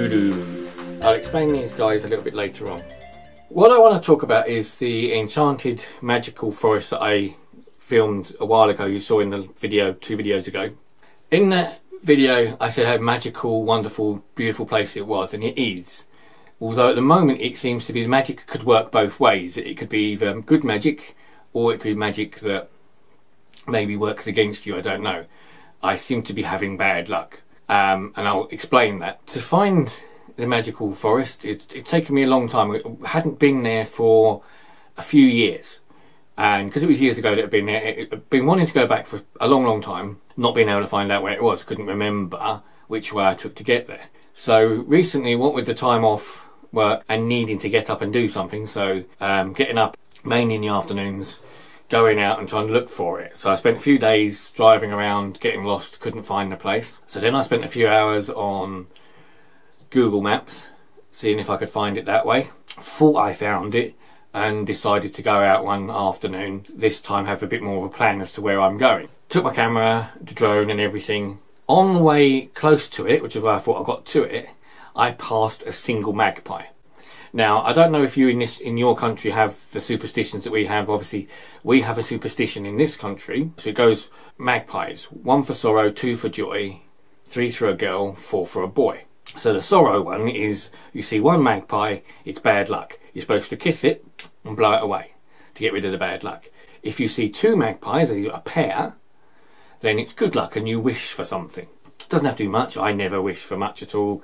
Voodoo. I'll explain these guys a little bit later on. What I want to talk about is the enchanted magical forest that I filmed a while ago. You saw in the video 2 videos ago. In that video I said how magical, wonderful, beautiful place it was, and it is. Although at the moment it seems to be the magic could work both ways. It could be either good magic or it could be magic that maybe works against you, I don't know. I seem to be having bad luck. And I'll explain that. To find the magical forest, it's taken me a long time. I hadn't been there for a few years. And because it was years ago that I'd been there, I'd been wanting to go back for a long time, not being able to find out where it was, couldn't remember which way I took to get there. So recently, what with the time off work and needing to get up and do something, so getting up mainly in the afternoons, going out and trying to look for it. So I spent a few days driving around, getting lost, couldn't find the place. So then I spent a few hours on Google Maps, seeing if I could find it that way. Thought I found it and decided to go out one afternoon, this time have a bit more of a plan as to where I'm going. Took my camera, the drone and everything. On the way close to it, which is where I thought I got to it, I passed a single magpie. Now, I don't know if you in your country have the superstitions that we have. Obviously, we have a superstition in this country. So it goes magpies. 1 for sorrow, 2 for joy, 3 for a girl, 4 for a boy. So the sorrow one is, you see one magpie, it's bad luck. You're supposed to kiss it and blow it away to get rid of the bad luck. If you see 2 magpies, a pair, then it's good luck and you wish for something. It doesn't have to do much. I never wish for much at all.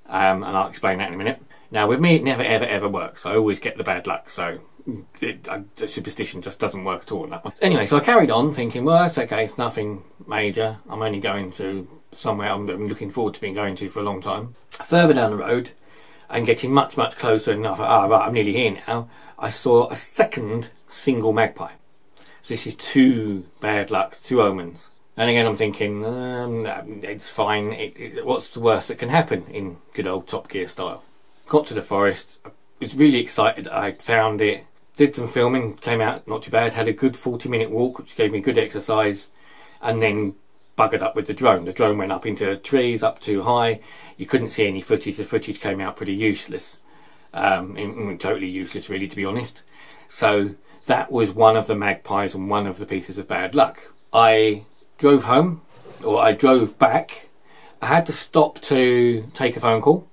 And I'll explain that in a minute. Now with me it never ever works. I always get the bad luck, so the superstition just doesn't work at all on that one. Anyway, so I carried on thinking, well, it's okay, it's nothing major. I'm only going to somewhere I'm looking forward to being going to for a long time. Further down the road and getting much closer, and I thought, oh right, I'm nearly here now. I saw a second single magpie. So this is 2 bad lucks, 2 omens. And again I'm thinking, it's fine. What's the worst that can happen in good old Top Gear style? Got to the forest, I was really excited. I found it, did some filming, came out not too bad, had a good 40-minute walk which gave me good exercise, and then buggered up with the drone. The drone went up into the trees, up too high. You couldn't see any footage. The footage came out pretty useless, totally useless really, to be honest. So that was one of the magpies and one of the pieces of bad luck. I drove home, or I drove back. I had to stop to take a phone call,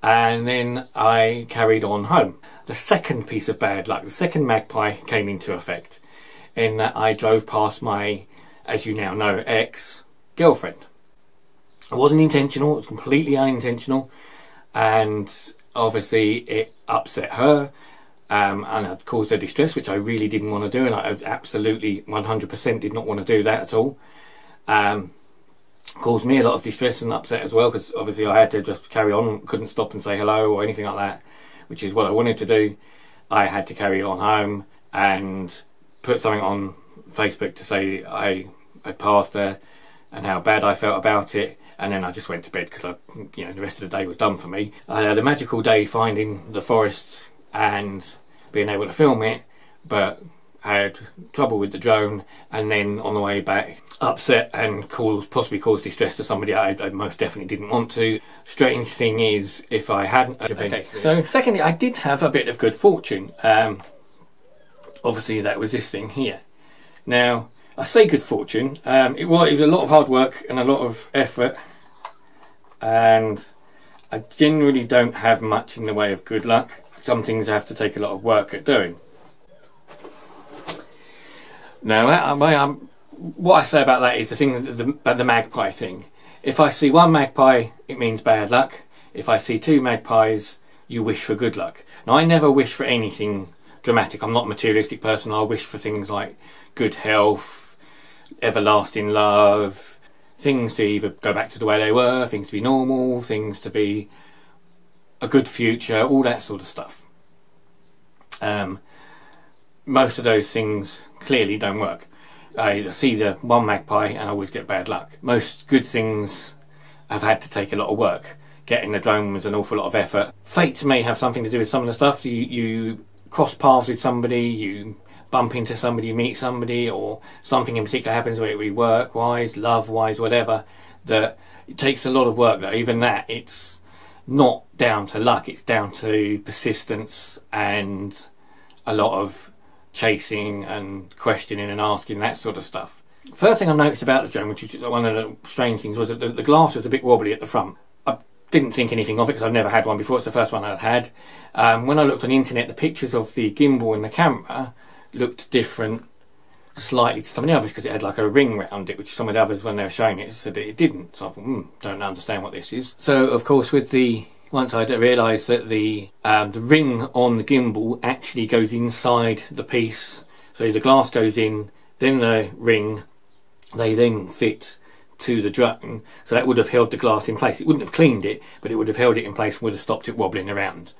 and then I carried on home. The second piece of bad luck, the second magpie came into effect in that I drove past my, as you now know, ex-girlfriend. It wasn't intentional, it was completely unintentional, and obviously it upset her and it caused her distress, which I really didn't want to do, and I absolutely 100% did not want to do that at all. Caused me a lot of distress and upset as well, because obviously I had to just carry on, couldn't stop and say hello or anything like that, which is what I wanted to do. I had to carry on home and put something on Facebook to say I passed her and how bad I felt about it, and then I just went to bed because the rest of the day was done for me. I had a magical day finding the forest and being able to film it, but I had trouble with the drone, and then on the way back upset and possibly caused distress to somebody I most definitely didn't want to. Strange thing is, if I hadn't... Okay, so secondly, I did have a bit of good fortune. Obviously that was this thing here. Now, I say good fortune, it was a lot of hard work and a lot of effort, and I generally don't have much in the way of good luck. Some things I have to take a lot of work at doing. Now, what I say about that is the magpie thing. If I see 1 magpie, it means bad luck. If I see 2 magpies, you wish for good luck. Now, I never wish for anything dramatic. I'm not a materialistic person. I wish for things like good health, everlasting love, things to either go back to the way they were, things to be normal, things to be a good future, all that sort of stuff. Most of those things clearly don't work. I see the 1 magpie and I always get bad luck. Most good things have had to take a lot of work. Getting the drone was an awful lot of effort. Fate may have something to do with some of the stuff. You cross paths with somebody, you bump into somebody, you meet somebody, or something in particular happens, whether it be work-wise, love-wise, whatever, that it takes a lot of work though. Even that, it's not down to luck, it's down to persistence and a lot of chasing and questioning and asking, that sort of stuff. First thing I noticed about the drone, which is one of the strange things, was that the glass was a bit wobbly at the front. I didn't think anything of it because I've never had one before. It's the first one I'd had. When I looked on the internet, the pictures of the gimbal and the camera looked different slightly to some of the others because it had like a ring round it, which some of the others, when they were showing it, said it didn't. So I thought, don't understand what this is. So of course, once I realised that the ring on the gimbal actually goes inside the piece, so the glass goes in, then the ring, they then fit to the drone, so that would have held the glass in place. It wouldn't have cleaned it, but it would have held it in place and would have stopped it wobbling around.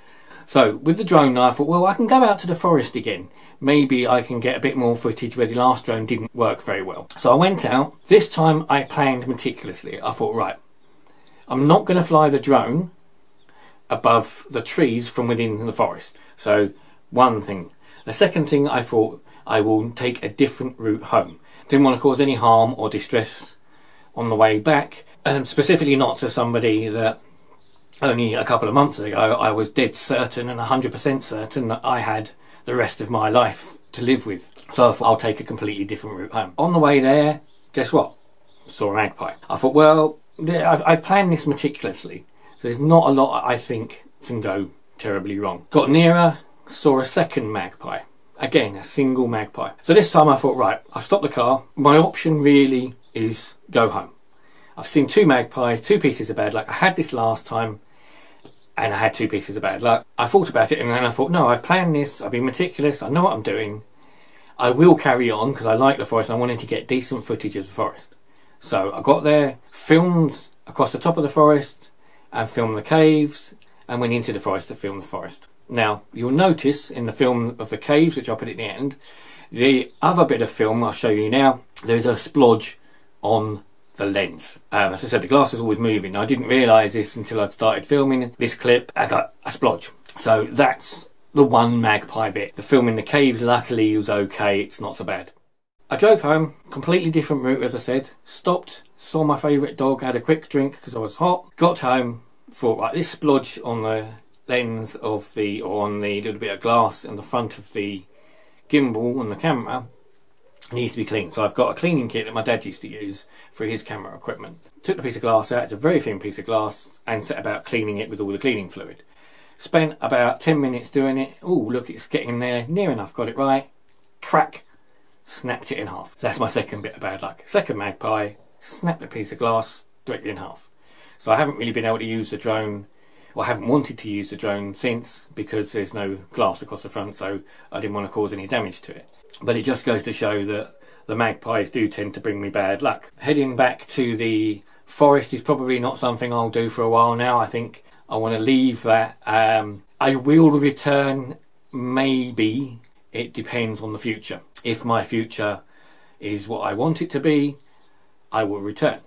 So with the drone now, I thought, well, I can go out to the forest again. Maybe I can get a bit more footage where the last drone didn't work very well. So I went out. This time I planned meticulously. I thought, right, I'm not going to fly the drone above the trees from within the forest. So one thing. The second thing, I thought I will take a different route home. Didn't want to cause any harm or distress on the way back, specifically not to somebody that only a couple of months ago I was dead certain and 100% certain that I had the rest of my life to live with. So I thought I'll take a completely different route home. On the way there, guess what? Saw a magpie. I thought, well, I've planned this meticulously, so there's not a lot I think can go terribly wrong. Got nearer, saw a second magpie. Again, a single magpie. So this time I thought, right, I'll stop the car. My option really is go home. I've seen two magpies, two pieces of bad luck. I had this last time and I had two pieces of bad luck. I thought about it and then I thought, no, I've planned this. I've been meticulous. I know what I'm doing. I will carry on because I like the forest and I wanted to get decent footage of the forest. So I got there, filmed across the top of the forest and filmed the caves and went into the forest to film the forest. Now, you'll notice in the film of the caves, which I'll put at the end, the other bit of film I'll show you now, there's a splodge on the lens. As I said, the glass is always moving. I didn't realise this until I'd started filming this clip. I got a splodge. So that's the one magpie bit. The film in the caves, luckily, was okay. It's not so bad. I drove home, completely different route, as I said. Stopped, saw my favourite dog, had a quick drink because I was hot. Got home, thought, right, this splodge on the lens of the, or on the little bit of glass on the front of the gimbal on the camera needs to be cleaned. So I've got a cleaning kit that my dad used to use for his camera equipment. Took the piece of glass out, it's a very thin piece of glass, and set about cleaning it with all the cleaning fluid. Spent about 10 minutes doing it. Oh, look, it's getting there, near enough, got it right. Crack, snapped it in half. So that's my second bit of bad luck. Second magpie, snapped the piece of glass directly in half. So I haven't really been able to use the drone, or I haven't wanted to use the drone since, because there's no glass across the front, so I didn't want to cause any damage to it. But it just goes to show that the magpies do tend to bring me bad luck. Heading back to the forest is probably not something I'll do for a while now. I think I want to leave that. I will return, maybe. It depends on the future. If my future is what I want it to be, I will return.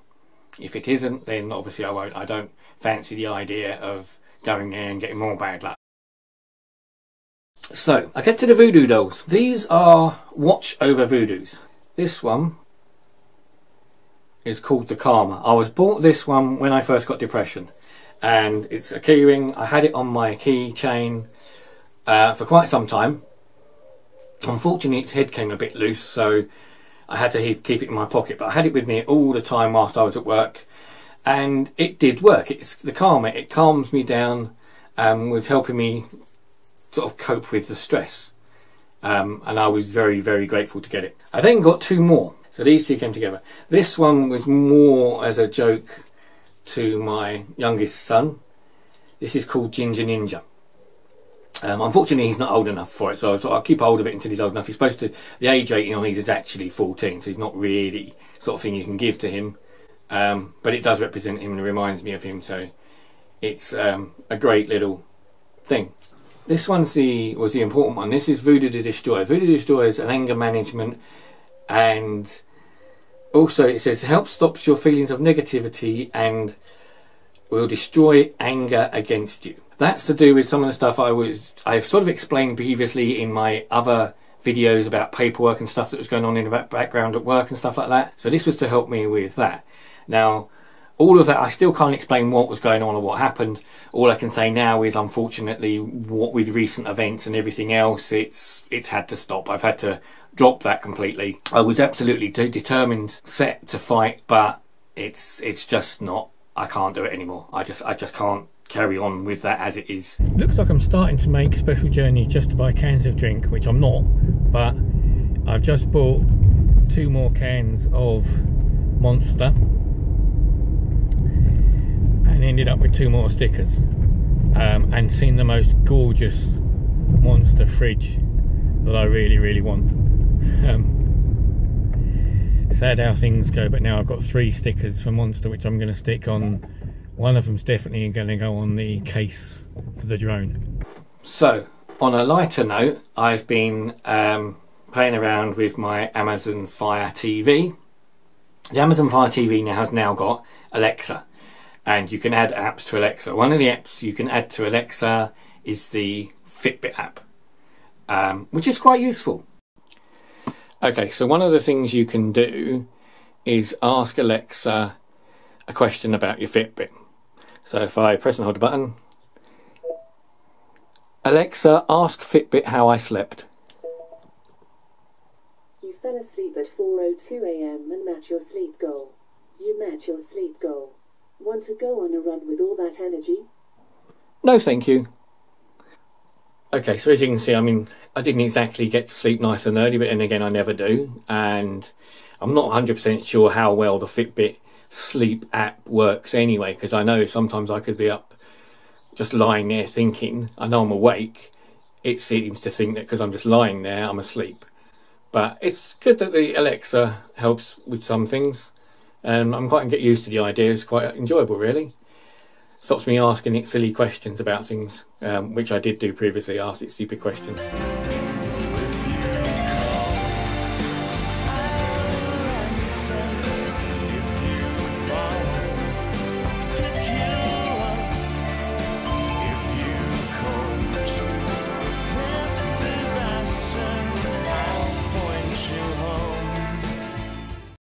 If it isn't, then obviously I won't. I don't fancy the idea of going there and getting more bad luck. So, I get to the voodoo dolls. These are watch over voodoos. This one is called the Karma. I was bought this one when I first got depression, and it's a key ring. I had it on my keychain for quite some time. Unfortunately, its head came a bit loose, so I had to keep it in my pocket, but I had it with me all the time whilst I was at work, and it did work. It's the Karma. It calms me down, was helping me sort of cope with the stress, and I was very, very grateful to get it. I then got two more, so these two came together. This one was more as a joke to my youngest son. This is called Ginger Ninja. Unfortunately, he's not old enough for it, so I thought I'll keep hold of it until he's old enough. He's supposed to, the age rating on these is actually 14, so he's not really sort of thing you can give to him, but it does represent him and reminds me of him, so it's a great little thing. This one's was the important one. This is Voodoo the Destroyer. Voodoo the Destroyer is an anger management, and also it says help stops your feelings of negativity and will destroy anger against you. That's to do with some of the stuff I've sort of explained previously in my other videos about paperwork and stuff that was going on in the background at work and stuff like that. So this was to help me with that. Now, all of that, I still can't explain what was going on or what happened. All I can say now is, unfortunately, what with recent events and everything else, it's had to stop. I've had to drop that completely. I was absolutely determined, set to fight, but it's just not. I can't do it anymore. I just can't carry on with that as it is. Looks like I'm starting to make special journeys just to buy cans of drink, which I'm not, but I've just bought 2 more cans of Monster and ended up with 2 more stickers, and seen the most gorgeous Monster fridge that I really want. Sad how things go, but now I've got 3 stickers for Monster which I'm going to stick on. One of them's definitely going to go on the case for the drone. So on a lighter note, I've been playing around with my Amazon Fire TV. The Amazon Fire TV has now got Alexa, and you can add apps to Alexa. One of the apps you can add to Alexa is the Fitbit app, which is quite useful. Okay, so one of the things you can do is ask Alexa a question about your Fitbit. So if I press and hold the button, Alexa, ask Fitbit how I slept. You fell asleep at 4:02 AM and met your sleep goal. You met your sleep goal. Want to go on a run with all that energy? No, thank you. Okay, so as you can see, I mean, I didn't exactly get to sleep nice and early, but then again, I never do. And I'm not 100% sure how well the Fitbit sleep app works anyway, because I know sometimes I could be up just lying there thinking, I know I'm awake. It seems to think that because I'm just lying there, I'm asleep. But it's good that the Alexa helps with some things. I'm quite get used to the idea. It's quite enjoyable, really. Stops me asking it silly questions about things, which I did do previously, asked it stupid questions.